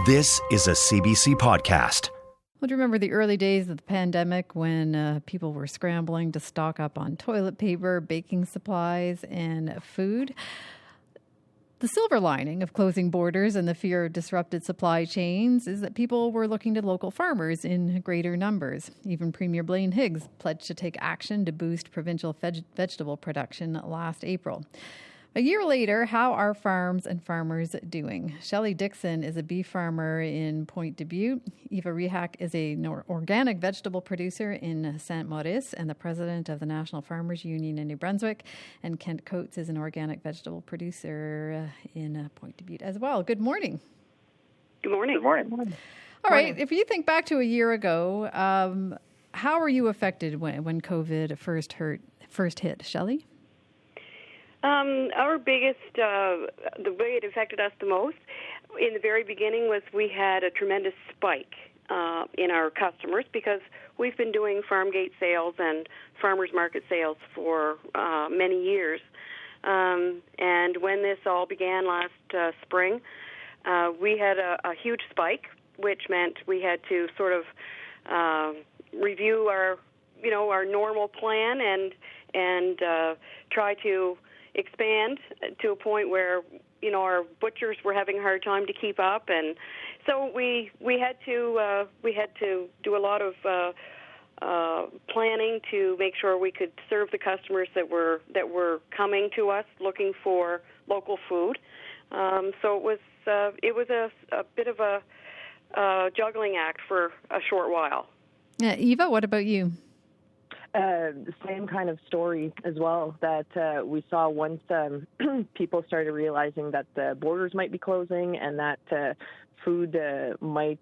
This is a CBC podcast. Well, do you remember the early days of the pandemic when people were scrambling to stock up on toilet paper, baking supplies, and food? The silver lining of closing borders and the fear of disrupted supply chains is that people were looking to local farmers in greater numbers. Even Premier Blaine Higgs pledged to take action to boost provincial vegetable production last April. A year later, how are farms and farmers doing? Shelley Dixon is a beef farmer in Point Dubuque. Eva Rehak is an organic vegetable producer in Saint Maurice and the president of the National Farmers Union in New Brunswick. And Kent Coates is an organic vegetable producer in Point Dubuque as well. Good morning. Good morning. Good morning. All right. If you think back to a year ago, how were you affected when COVID first hit, Shelley? Our biggest, the way it affected us the most in the very beginning was we had a tremendous spike in our customers because we've been doing farm gate sales and farmers market sales for many years. And when this all began last spring, we had a huge spike, which meant we had to sort of review our normal plan and try to expand to a point where our butchers were having a hard time to keep up, and so we had to do a lot of planning to make sure we could serve the customers that were coming to us looking for local food. So it was a bit of a juggling act for a short while. Eva, what about you? Same kind of story as well, that we saw once people started realizing that the borders might be closing and that food might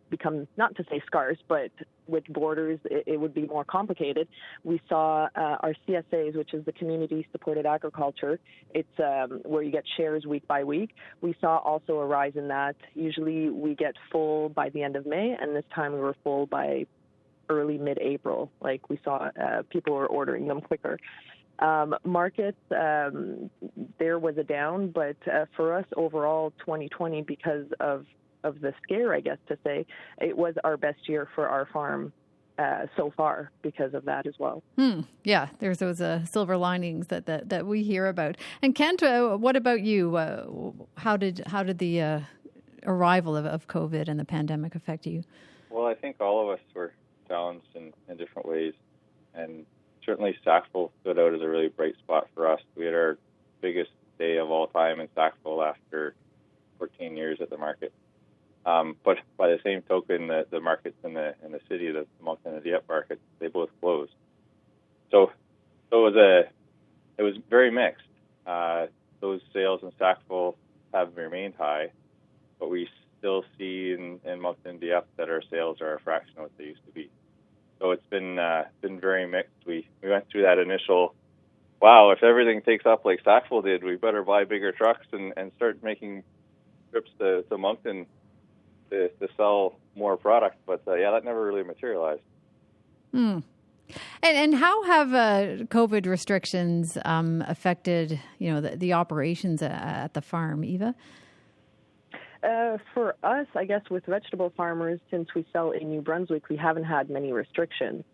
become, not to say scarce, but with borders it would be more complicated. We saw our CSAs, which is the Community Supported Agriculture. It's where you get shares week by week. We saw also a rise in that. Usually we get full by the end of May, and this time we were full by early mid-April. Like we saw people were ordering them quicker. Markets, there was a down, but for us overall 2020, because of the scare, I guess to say, it was our best year for our farm so far because of that as well. Yeah, there's those silver linings that we hear about. And Kent, what about you? How did the arrival of COVID and the pandemic affect you? Well, I think all of us were challenged in different ways, and certainly Sackville stood out as a really bright spot for us. We had our biggest day of all time in Sackville after 14 years at the market. But by the same token, the markets in the city, the Moncton and Dieppe markets, they both closed. So it was very mixed. Those sales in Sackville have remained high, but we still see in Moncton and Dieppe that our sales are a fraction of what they used to be. So it's been very mixed. We went through that initial, wow, if everything takes up like Sackville did, we better buy bigger trucks and start making trips to Moncton to sell more product. But that never really materialized. And how have COVID restrictions affected the operations at the farm, Eva? For us, I guess with vegetable farmers, since we sell in New Brunswick, we haven't had many restrictions.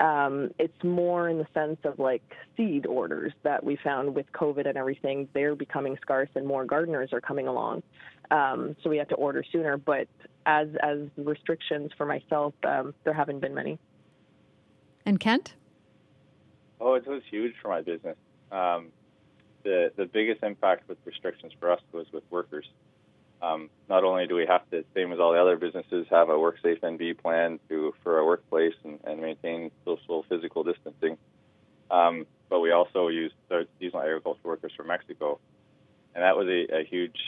It's more in the sense of like seed orders that we found with COVID and everything. They're becoming scarce and more gardeners are coming along. So we have to order sooner. But as restrictions for myself, there haven't been many. And Kent? Oh, it was huge for my business. The biggest impact with restrictions for us was with workers. Not only do we have to, same as all the other businesses, have a WorkSafe NB plan for our workplace and maintain social physical distancing, but we also use seasonal agricultural workers from Mexico. And that was a huge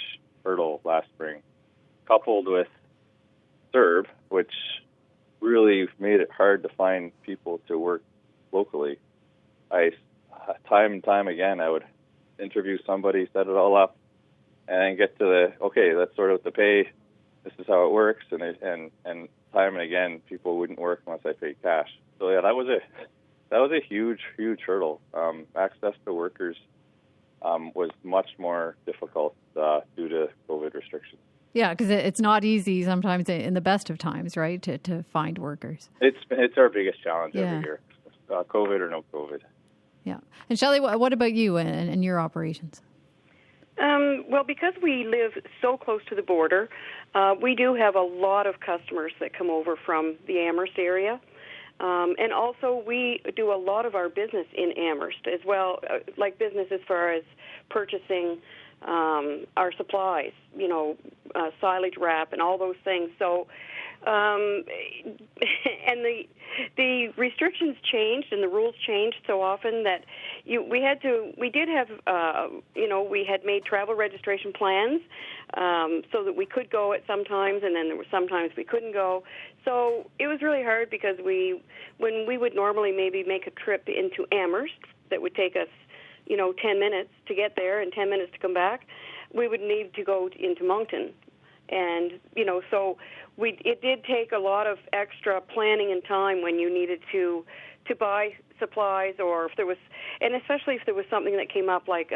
hurdle last spring, coupled with CERB, which really made it hard to find people to work locally. Time and time again, I would interview somebody, set it all up, and then get to let's sort out the pay. This is how it works, and time and again, people wouldn't work unless I paid cash. So that was a huge hurdle. Access to workers was much more difficult due to COVID restrictions. Yeah, because it's not easy sometimes in the best of times, right, to find workers. It's our biggest challenge every year, COVID or no COVID. Yeah. And Shelley, what about you and your operations? Well, because we live so close to the border, we do have a lot of customers that come over from the Amherst area. And also we do a lot of our business in Amherst as well, like business as far as purchasing our supplies, silage wrap and all those things. So, and the restrictions changed and the rules changed so often that we had made travel registration plans so that we could go at some times, and then there were sometimes we couldn't go. So it was really hard because when we would normally maybe make a trip into Amherst that would take us 10 minutes to get there and 10 minutes to come back, we would need to go into Moncton. And, so it did take a lot of extra planning and time when you needed to buy supplies, or if there was, and especially if there was something that came up, like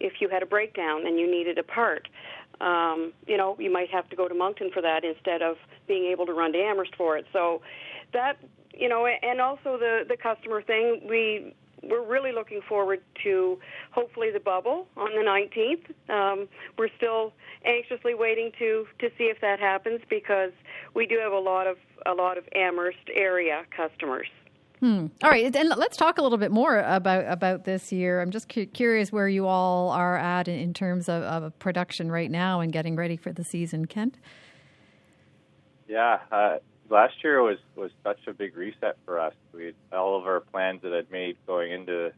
if you had a breakdown and you needed a part, you might have to go to Moncton for that instead of being able to run to Amherst for it. So that, and also the customer thing, we're really looking forward to hopefully the bubble on the 19th. We're still anxiously waiting to see if that happens, because we do have a lot of Amherst area customers. All right, and let's talk a little bit more about this year. I'm just curious where you all are at in terms of production right now and getting ready for the season, Kent. Yeah, last year was such a big reset for us. We had all of our plans that I'd made going into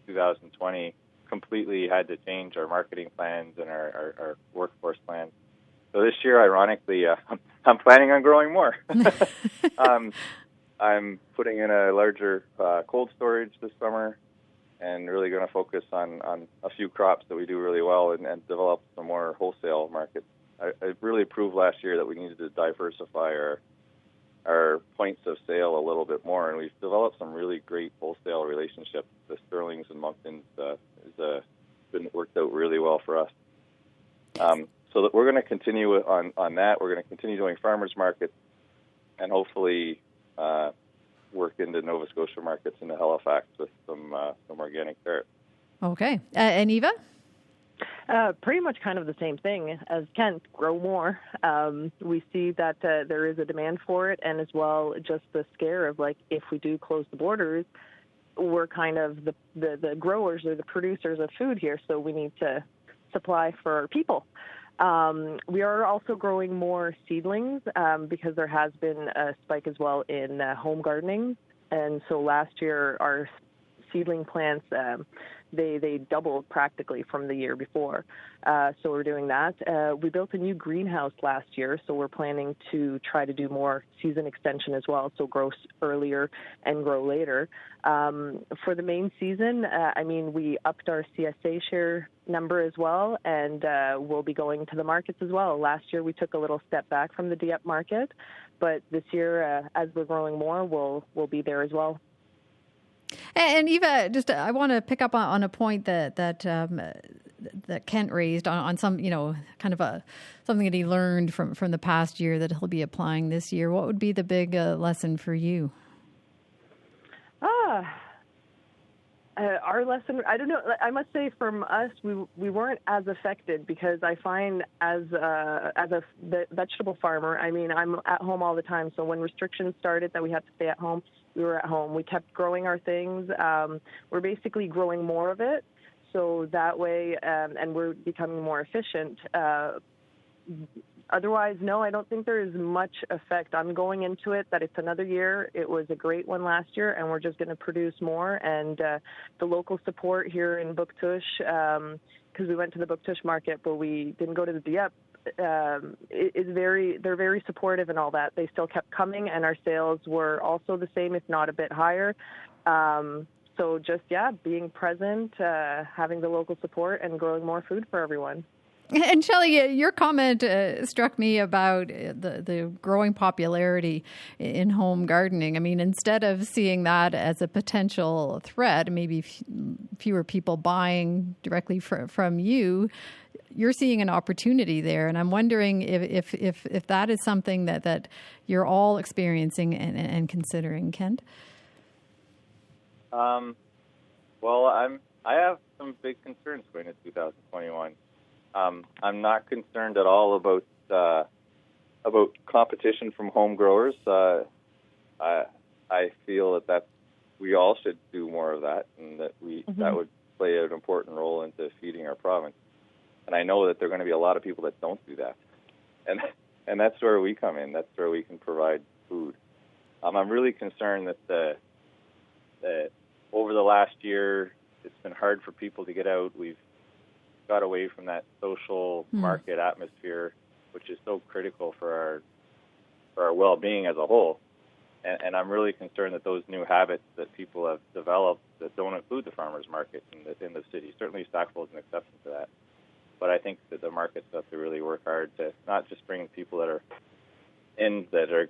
2020 completely had to change, our marketing plans and our workforce plans. So this year, ironically, I'm planning on growing more. I'm putting in a larger cold storage this summer, and really going to focus on a few crops that we do really well and develop some more wholesale markets. I really proved last year that we needed to diversify our points of sale a little bit more, and we've developed some really great wholesale relationships. The Sterlings and Monktons has been worked out really well for us. So that we're going to continue on that. We're going to continue doing farmers markets, and hopefully work into Nova Scotia markets into Halifax with some organic carrots. Okay. And Eva? Pretty much kind of the same thing as Kent, grow more. We see that there is a demand for it, and as well just the scare of, like, if we do close the borders, we're kind of the growers or the producers of food here, so we need to supply for our people. We are also growing more seedlings because there has been a spike as well in home gardening. And so last year our seedling plants, they doubled practically from the year before. So we're doing that. We built a new greenhouse last year, so we're planning to try to do more season extension as well, so grow earlier and grow later. For the main season, we upped our CSA share number as well, and we'll be going to the markets as well. Last year we took a little step back from the Dieppe market, but this year, as we're growing more, we'll be there as well. And Eva, just I want to pick up on a point that Kent raised on some, kind of something that he learned from the past year that he'll be applying this year. What would be the big lesson for you? Our lesson, I don't know. I must say, from us, we weren't as affected, because I find as a vegetable farmer, I'm at home all the time. So when restrictions started that we had to stay at home, we were at home. We kept growing our things. We're basically growing more of it, so that way, and we're becoming more efficient. Otherwise, no, I don't think there is much effect. I'm going into it that it's another year. It was a great one last year, and we're just going to produce more. And the local support here in Bouctouche, because we went to the Bouctouche market, but we didn't go to the Dieppe, they're very supportive and all that. They still kept coming, and our sales were also the same, if not a bit higher. So just, being present, having the local support, and growing more food for everyone. And Shelley, your comment struck me about the growing popularity in home gardening. Instead of seeing that as a potential threat, maybe fewer people buying directly from you, you're seeing an opportunity there, and I'm wondering if that is something that you're all experiencing and considering, Kent. Well, I have some big concerns going into 2021. I'm not concerned at all about competition from home growers. I feel that we all should do more of that, and that that would play an important role into feeding our province. And I know that there are going to be a lot of people that don't do that, and that's where we come in. That's where we can provide food. I'm really concerned that over the last year, it's been hard for people to get out. We've got away from that social market atmosphere, which is so critical for our well-being as a whole. And I'm really concerned that those new habits that people have developed that don't include the farmers market in the city. Certainly Sackville is an exception to that. But I think that the markets have to really work hard to not just bring people that are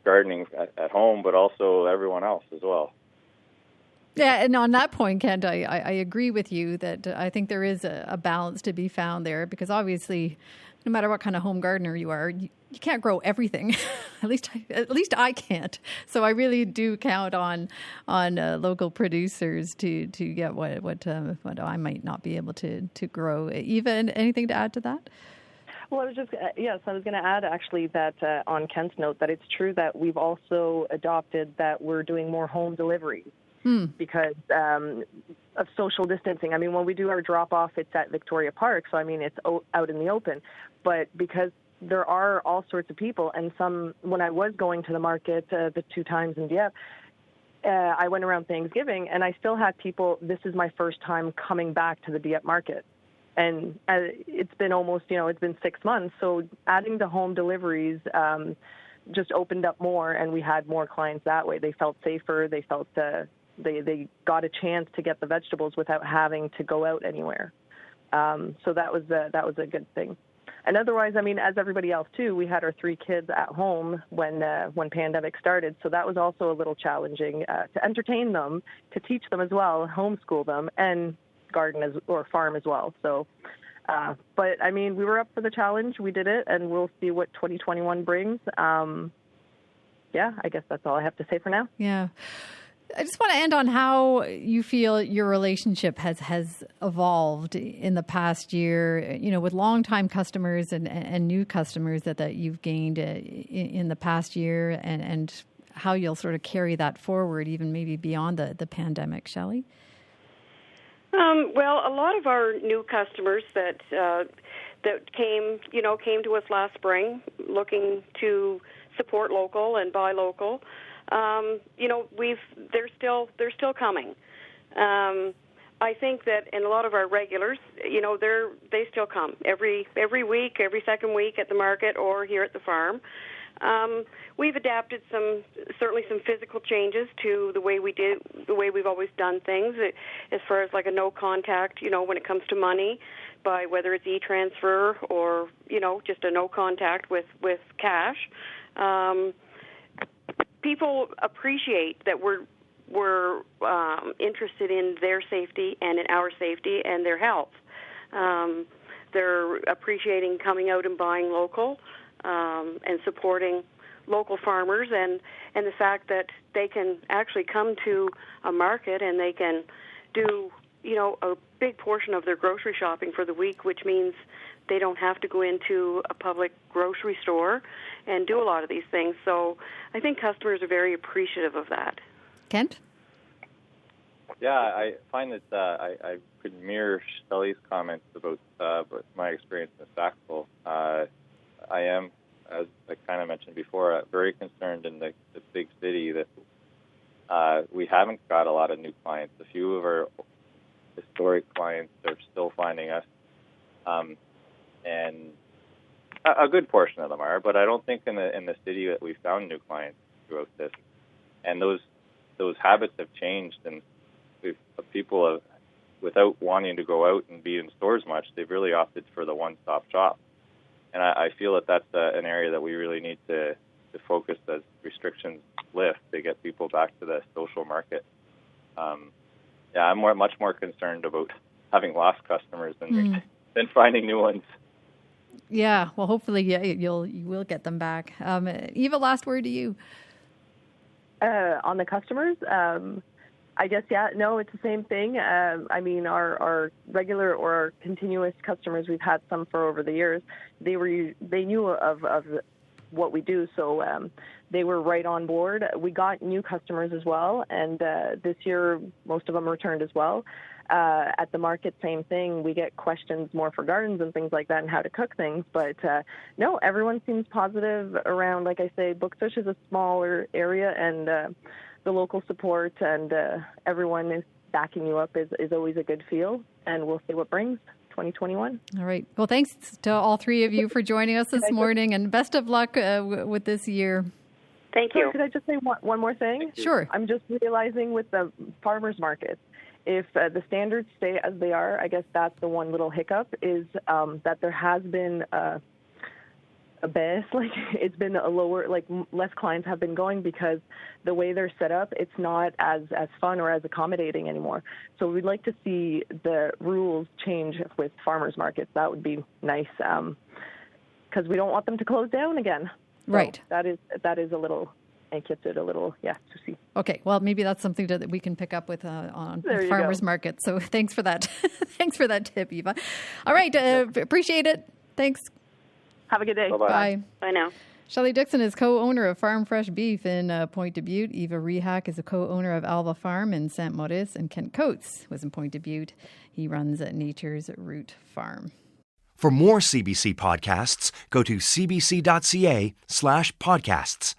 gardening at home, but also everyone else as well. Yeah, and on that point, Kent, I agree with you that I think there is a balance to be found there, because obviously, no matter what kind of home gardener you are, you can't grow everything. at least I can't. So I really do count on local producers to get what I might not be able to grow. Eva, anything to add to that? Well, I was going to add actually that on Kent's note that it's true that we've also adopted that we're doing more home deliveries. Because of social distancing. I mean, when we do our drop-off, it's at Victoria Park, so I mean, it's out in the open. But because there are all sorts of people, and when I was going to the market the 2 times in Dieppe, I went around Thanksgiving, and I still had people, this is my first time coming back to the Dieppe market. And it's been almost, it's been 6 months, so adding the home deliveries just opened up more, and we had more clients that way. They felt safer, they felt... They got a chance to get the vegetables without having to go out anywhere. So that was a good thing. And otherwise, I mean, as everybody else too, we had our 3 kids at home when pandemic started. So that was also a little challenging to entertain them, to teach them as well, homeschool them, and garden or farm as well. So, but I mean, we were up for the challenge. We did it, and we'll see what 2021 brings. I guess that's all I have to say for now. Yeah. I just want to end on how you feel your relationship has evolved in the past year, with longtime customers and new customers that you've gained in the past year, and how you'll sort of carry that forward, even maybe beyond the pandemic. Shelley? Well, a lot of our new customers that came to us last spring looking to support local and buy local. They're still coming. I think that in a lot of our regulars, they still come every week, every second week at the market or here at the farm. We've adapted certainly some physical changes to the way we've always done things, as far as like a no contact, when it comes to money, by whether it's e-transfer or, just a no contact with cash. People appreciate that we're interested in their safety and in our safety and their health. They're appreciating coming out and buying local and supporting local farmers, and the fact that they can actually come to a market and they can do a big portion of their grocery shopping for the week, which means they don't have to go into a public grocery store and do a lot of these things. So I think customers are very appreciative of that. Kent? Yeah, I find that I could mirror Shelley's comments about my experience in Sackville. I am, as I kind of mentioned before, very concerned in the big city that we haven't got a lot of new clients. A few of our historic clients are still finding us. And a good portion of them are, but I don't think in the city that we found new clients throughout this. And those habits have changed, and people have, without wanting to go out and be in stores much, they've really opted for the one-stop shop. And I feel that that's an area that we really need to focus as restrictions lift to get people back to the social market. I'm much more concerned about having lost customers than finding new ones. Yeah, well, hopefully you will get them back. Eva, last word to you. On the customers, I guess, no, it's the same thing. I mean, our regular or our continuous customers, we've had some for over the years. They knew of what we do, so they were right on board. We got new customers as well, and this year most of them returned as well. At the market, same thing. We get questions more for gardens and things like that and how to cook things. But no, everyone seems positive around. Like I say, Bookswitch is a smaller area, and the local support and everyone is backing you up is always a good feel. And we'll see what brings 2021. All right. Well, thanks to all three of you for joining us this morning, and best of luck with this year. Thank you. Could I just say one more thing? Sure. I'm just realizing with the farmers markets, if the standards stay as they are, I guess that's the one little hiccup is that there has been a base, like it's been a lower, like less clients have been going because the way they're set up, it's not as fun or as accommodating anymore. So we'd like to see the rules change with farmers markets. That would be nice because we don't want them to close down again. So right. That is a little. And kept it a little, to see. Okay, well, maybe that's something that we can pick up with on farmers market. So thanks for that. Thanks for that tip, Eva. All right, appreciate it. Thanks. Have a good day. Bye-bye. Bye. Bye now. Shelley Dixon is co-owner of Farm Fresh Beef in Point de Butte. Eva Rehak is a co-owner of Alva Farm in St. Maurice. And Kent Coates was in Point de Butte. He runs Nature's Root Farm. For more CBC podcasts, go to cbc.ca/podcasts.